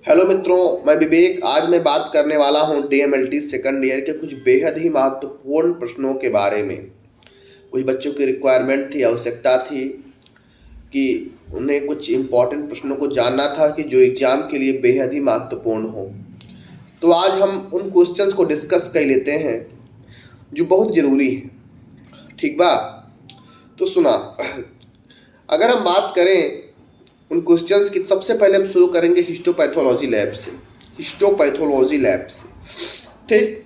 Hello मित्रों, मैं विवेक। आज मैं बात करने वाला हूं डीएमएलटी सेकंड ईयर के कुछ बेहद ही महत्वपूर्ण प्रश्नों के बारे में। कुछ बच्चों की रिक्वायरमेंट थी, आवश्यकता थी कि उन्हें कुछ इम्पोर्टेंट प्रश्नों को जानना था कि जो एग्जाम के लिए बेहद ही महत्वपूर्ण हो। तो आज हम उन क्वेश्चंस को डिस्कस कर लेते हैं जो बहुत ज़रूरी है। ठीक बा? तो सुना, अगर हम बात करें उन क्वेश्चंस की, सबसे पहले हम शुरू करेंगे हिस्टोपैथोलॉजी लैब से। हिस्टोपैथोलॉजी लैब से, ठीक,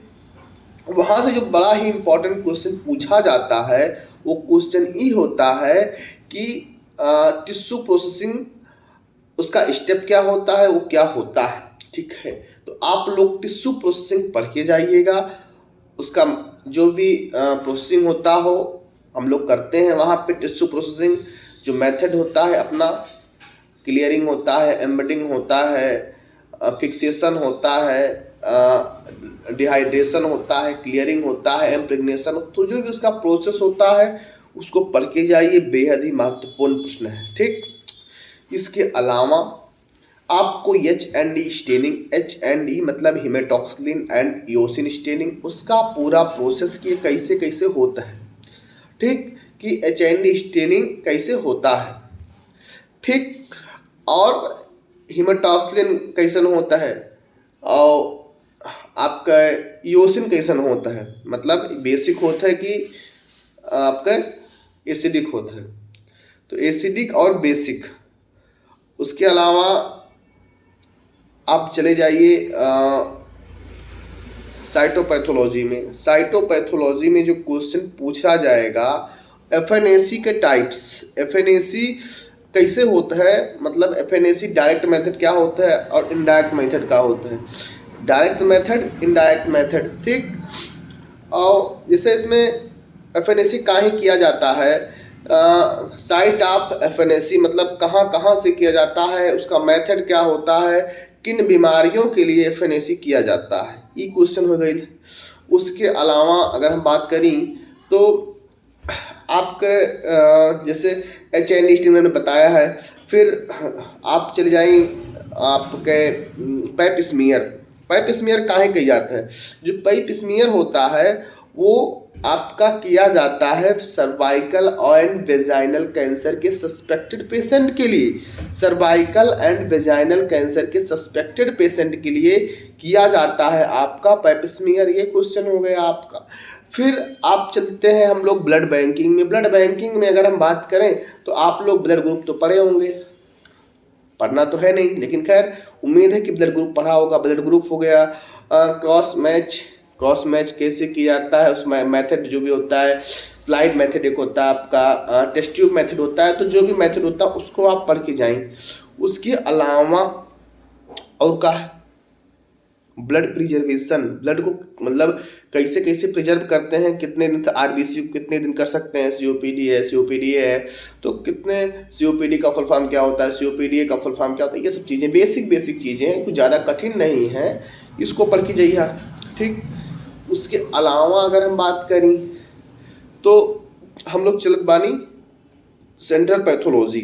वहाँ से जो बड़ा ही इम्पोर्टेंट क्वेश्चन पूछा जाता है वो क्वेश्चन ये होता है कि टिश्यू प्रोसेसिंग, उसका स्टेप क्या होता है, वो क्या होता है। ठीक है, तो आप लोग टिश्यू प्रोसेसिंग पढ़ के जाइएगा। उसका जो भी प्रोसेसिंग होता हो हम लोग करते हैं वहाँ पे। टिश्यू प्रोसेसिंग जो मेथड होता है अपना, क्लियरिंग होता है, एम्बेडिंग होता है, फिक्सेशन होता है, डिहाइड्रेशन होता है, क्लियरिंग होता है, इम्प्रेग्नेशन, तो जो भी उसका प्रोसेस होता है उसको पढ़ के जाइए। बेहद ही महत्वपूर्ण प्रश्न है। ठीक, इसके अलावा आपको एच&ई स्टेनिंग, एच&ई मतलब हीमेटॉक्सिलिन एंड इयोसिन स्टेनिंग, उसका पूरा प्रोसेस कि कैसे कैसे होता है। ठीक, कि एच&ई स्टेनिंग कैसे होता है। ठीक, और हीमेटॉक्सिलिन कैसन होता है और आपका इयोसिन कैसन होता है। मतलब बेसिक होता है कि आपका एसिडिक होता है, तो एसिडिक और बेसिक। उसके अलावा आप चले जाइए साइटोपैथोलॉजी में। साइटोपैथोलॉजी में जो क्वेश्चन पूछा जाएगा, एफएनएसी के टाइप्स, एफएनएसी कैसे होता है, मतलब एफएनएसी डायरेक्ट मेथड क्या होता है और इनडायरेक्ट मेथड क्या होता है। Direct method, indirect method. ठीक, और जैसे इसमें एफएनएसी काहे किया जाता है, साइट ऑफ एफएनएसी मतलब कहाँ कहाँ से किया जाता है, उसका मेथड क्या होता है, किन बीमारियों के लिए एफएनएसी किया जाता है, ये क्वेश्चन हो गई। उसके अलावा अगर हम बात करें तो आपके जैसे एच&ई स्टेनिंग ने बताया है, फिर आप चले जाएं आपके पैप स्मीयर। पैप स्मीयर काहे किया जाता है, जो पैप स्मीयर होता है वो आपका किया जाता है सर्वाइकल एंड वेजाइनल कैंसर के सस्पेक्टेड पेशेंट के लिए। सर्वाइकल एंड वेजाइनल कैंसर के सस्पेक्टेड पेशेंट के लिए किया जाता है आपका पैप स्मीयर। ये क्वेश्चन हो गया आपका। फिर आप चलते हैं हम लोग ब्लड बैंकिंग में। ब्लड बैंकिंग में अगर हम बात करें तो आप लोग ब्लड ग्रुप तो पढ़े होंगे, पढ़ना तो है नहीं लेकिन खैर उम्मीद है कि ब्लड ग्रुप पढ़ा होगा। ब्लड ग्रुप हो गया, क्रॉस मैच, क्रॉस मैच कैसे किया जाता है, उस मेथड जो भी होता है, स्लाइड मेथड एक होता है आपका, टेस्ट ट्यूब मेथड होता है, तो जो भी मेथड होता है उसको आप पढ़ के जाएं। उसके अलावा और का ब्लड प्रिजर्वेशन, ब्लड को मतलब कैसे कैसे प्रिजर्व करते हैं, कितने दिन तक आरबीसी कितने दिन कर सकते हैं, सीओपीडी है तो कितने, सीओपीडी का फुल फॉर्म क्या होता है, सीओपीडी का फुल फॉर्म क्या होता है, ये सब चीज़ें बेसिक चीज़ें हैं, कुछ ज़्यादा कठिन नहीं है, इसको पढ़ के जाइए। ठीक, उसके अलावा अगर हम बात करें तो हम लोग चलत बानी सेंट्रल पैथोलॉजी।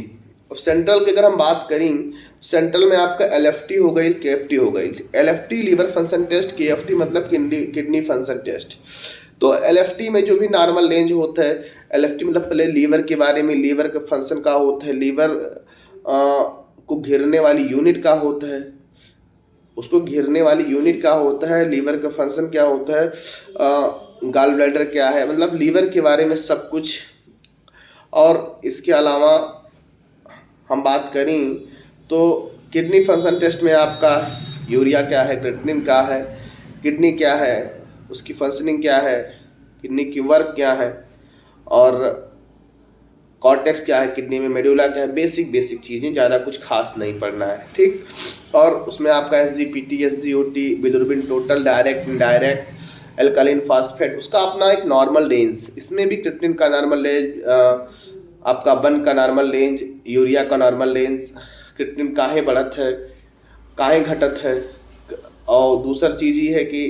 अब सेंट्रल की अगर हम बात करें, सेंट्रल में आपका एलएफटी हो गई, केएफटी हो गई। LFT liver function test, KFT मतलब किडनी फंक्शन टेस्ट। तो एलएफटी में जो भी नॉर्मल रेंज होता है, एलएफटी मतलब पहले लीवर के बारे में, लीवर का फंक्शन का होता है, लीवर को घेरने वाली यूनिट का होता है, उसको घेरने वाली यूनिट क्या होता है, लीवर का फंक्शन क्या होता है, गॉल ब्लैडर क्या है, मतलब लीवर के बारे में सब कुछ। और इसके अलावा हम बात करें तो किडनी फंक्शन टेस्ट में आपका यूरिया क्या है, क्रिएटिनिन क्या है, किडनी क्या है, उसकी फंक्शनिंग क्या है, किडनी की वर्क क्या है, और कॉर्टेक्स क्या है किडनी में, मेडुला क्या है, बेसिक चीज़ें, ज़्यादा कुछ खास नहीं पढ़ना है। ठीक, और उसमें आपका SGPT, SGOT, bilirubin total, direct indirect, alkaline phosphate, उसका अपना एक नॉर्मल रेंज, इसमें भी क्रिएटिनिन का नॉर्मल रेंज, आपका वन का नॉर्मल रेंज, यूरिया का नॉर्मल रेंज, क्रिएटिनिन काहे बढ़त है, काहे घटत है। और दूसरा चीज़ ये है कि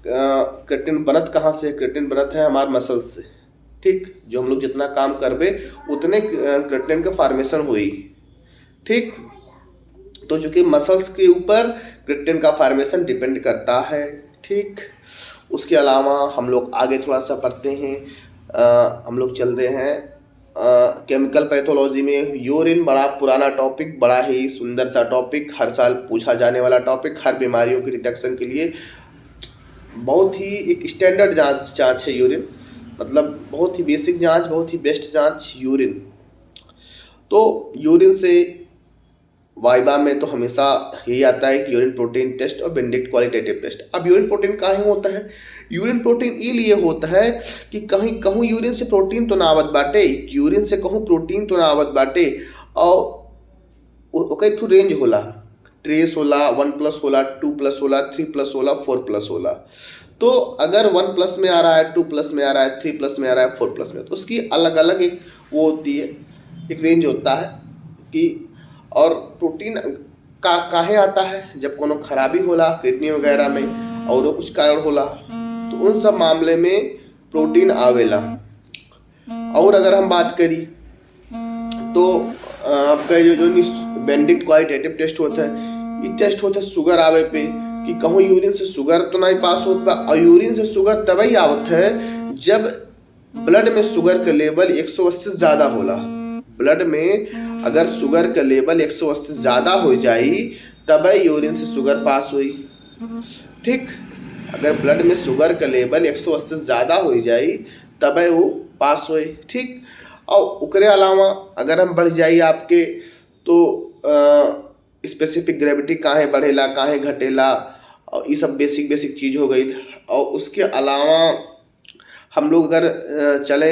क्रिएटिनिन बनत कहाँ से, क्रिएटिनिन बनत है हमारे मसल्स से। ठीक, जो हम लोग जितना काम करबे उतने क्रिएटिनिन का फॉर्मेशन हुई। ठीक, तो चूँकि मसल्स के ऊपर क्रिएटिन का फॉर्मेशन डिपेंड करता है। ठीक, उसके अलावा हम लोग आगे थोड़ा सा पढ़ते हैं। हम लोग चलते हैं केमिकल पैथोलॉजी में। यूरिन बड़ा पुराना टॉपिक, बड़ा ही सुंदर सा टॉपिक, हर साल पूछा जाने वाला टॉपिक, हर बीमारियों की डिटेक्शन के लिए बहुत ही एक स्टैंडर्ड जांच है यूरिन, मतलब बहुत ही बेसिक जांच, बहुत ही बेस्ट जांच यूरिन। तो यूरिन से वाइवा में तो हमेशा यही आता है कि यूरिन प्रोटीन टेस्ट और बेनेडिक्ट क्वालिटेटिव टेस्ट। अब यूरिन प्रोटीन काहे होता है? यूरिन प्रोटीन इसलिए होता है कि कहीं कहूँ यूरिन से प्रोटीन तो ना आवत बाटे, यूरिन से कहूँ प्रोटीन तो ना आवत बाटे, और ओके थ्रू रेंज होला, ट्रेस होला, 1+ होला, 2+ होला, 3+ होला, 4+ होला। तो अगर 1+ में आ रहा है, 2+ में आ रहा है, 3+ में आ रहा है, 4+ में, तो उसकी अलग अलग एक वो होती है, एक रेंज होता है कि। और प्रोटीन काहे आता है? जब कोनो खराबी होला किडनी वगैरह में और कुछ कारण होला, तो उन सब मामले में प्रोटीन आवेला। और अगर हम बात करी तो आपका जो बेनेडिक्ट क्वालिटेटिव टेस्ट होता है, ये टेस्ट होता है शुगर आवे पे, कि कहूँ यूरिन से शुगर तो नहीं पास होता। और यूरिन से शुगर तभी आवत है जब ब्लड में शुगर का लेवल 180 से ज़्यादा होला। ब्लड में अगर शुगर का लेवल 180 से ज़्यादा हो जाई तभी यूरिन से शुगर पास हुई। ठीक, अगर ब्लड में शुगर का लेवल 180 से ज़्यादा हो जाई तभी वो पास हुई। ठीक, और उसके अलावा अगर हम बढ़ जाइए आपके तो स्पेसिफिक ग्रेविटी काहे बढ़ेला, काहे घटेला, और ये सब बेसिक चीज़ हो गई। और उसके अलावा हम लोग अगर चले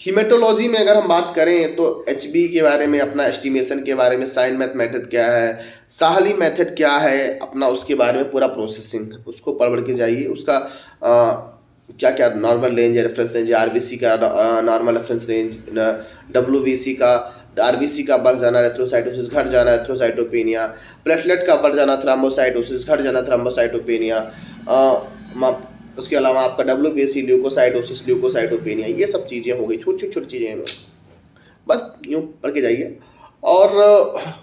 हीमेटोलॉजी में अगर हम बात करें तो HB के बारे में, अपना एस्टिमेशन के बारे में, साइन मैथ मेथड क्या है, साहली मेथड क्या है अपना, उसके बारे में पूरा प्रोसेसिंग, उसको पढ़ के जाइए। उसका क्या क्या नॉर्मल रेंज है, रेफरेंस रेंज, RBC का नॉर्मल रेफरेंस रेंज, WBC का, RBC का बढ़ जाना, एरिथ्रोसाइटोसिस घट जाना, एरिथ्रोसाइटोपेनिया, प्लेटलेट का बढ़ जाना, थ्रोम्बोसाइटोसिस घट जाना, थ्रोम्बोसाइटोपेनिया, उसके अलावा आपका WBC ल्यूकोसाइटोसिस, ल्यूकोसाइटोपेनिया, ये सब चीज़ें हो गई, छोटी छोटी चीज़ें हैं, बस यूँ पढ़ के जाइए। और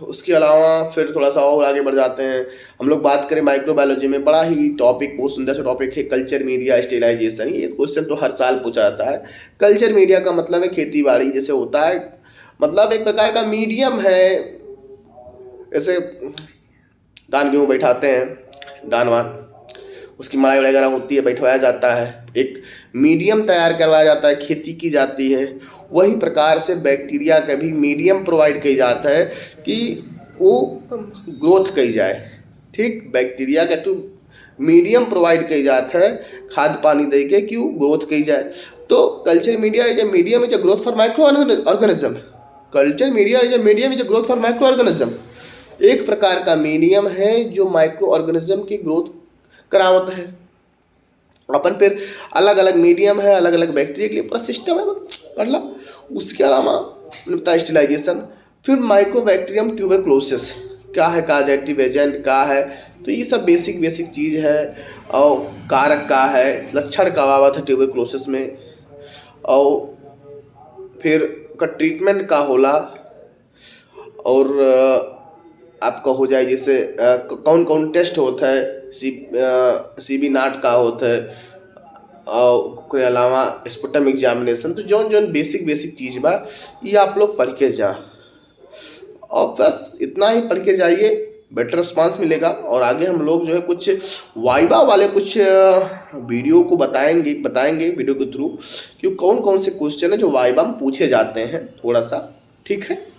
उसके अलावा फिर थोड़ा सा और आगे बढ़ जाते हैं। हम लोग बात करें माइक्रोबायोलॉजी में, बड़ा ही टॉपिक, बहुत सुंदर सा टॉपिक है, कल्चर मीडिया स्टेलाइजेशन। ये क्वेश्चन तो हर साल पूछा जाता है। कल्चर मीडिया का मतलब है खेती बाड़ी जैसे होता है, मतलब एक प्रकार का मीडियम है। ऐसे धान गेहूँ बैठाते हैं, धान वान, उसकी मड़ाई वगैरह होती है, बैठवाया जाता है, एक मीडियम तैयार करवाया जाता है, खेती की जाती है। वही प्रकार से बैक्टीरिया का भी मीडियम प्रोवाइड किया जाता है कि वो ग्रोथ की जाए। ठीक, बैक्टीरिया का तो मीडियम प्रोवाइड किया जाता है, खाद पानी दे के कि वो ग्रोथ की जाए। तो culture media is a medium is a growth for micro organism. Culture media is a medium is a growth for micro organism. एक प्रकार का मीडियम है जो माइक्रो ऑर्गेनिज्म की ग्रोथ करावत है। अपन फिर अलग अलग मीडियम है, अलग अलग बैक्टीरिया के लिए पूरा सिस्टम है, पढ़ ला। उसके अलावा स्टेलाइजेशन, फिर माइकोबैक्टीरियम ट्यूबरक्लोसिस क्या है, काजेटिव एजेंट क्या है, तो ये सब बेसिक चीज़ है। और कारक का है, लक्षण का आवत है ट्यूबरक्लोसिस में, और फिर का ट्रीटमेंट का होला, और आपका हो जाए जैसे कौन कौन टेस्ट होता है, CB नाट का होता है, और उसके अलावा स्पुटम एग्जामिनेशन। तो जौन बेसिक चीज़ बा ये आप लोग पढ़ के जा, और बस इतना ही पढ़ के जाइए, बेटर रिस्पांस मिलेगा। और आगे हम लोग जो है कुछ वाइवा वाले कुछ वीडियो को बताएंगे वीडियो के थ्रू कि कौन कौन से क्वेश्चन है जो वाइवा में पूछे जाते हैं, थोड़ा सा। ठीक है।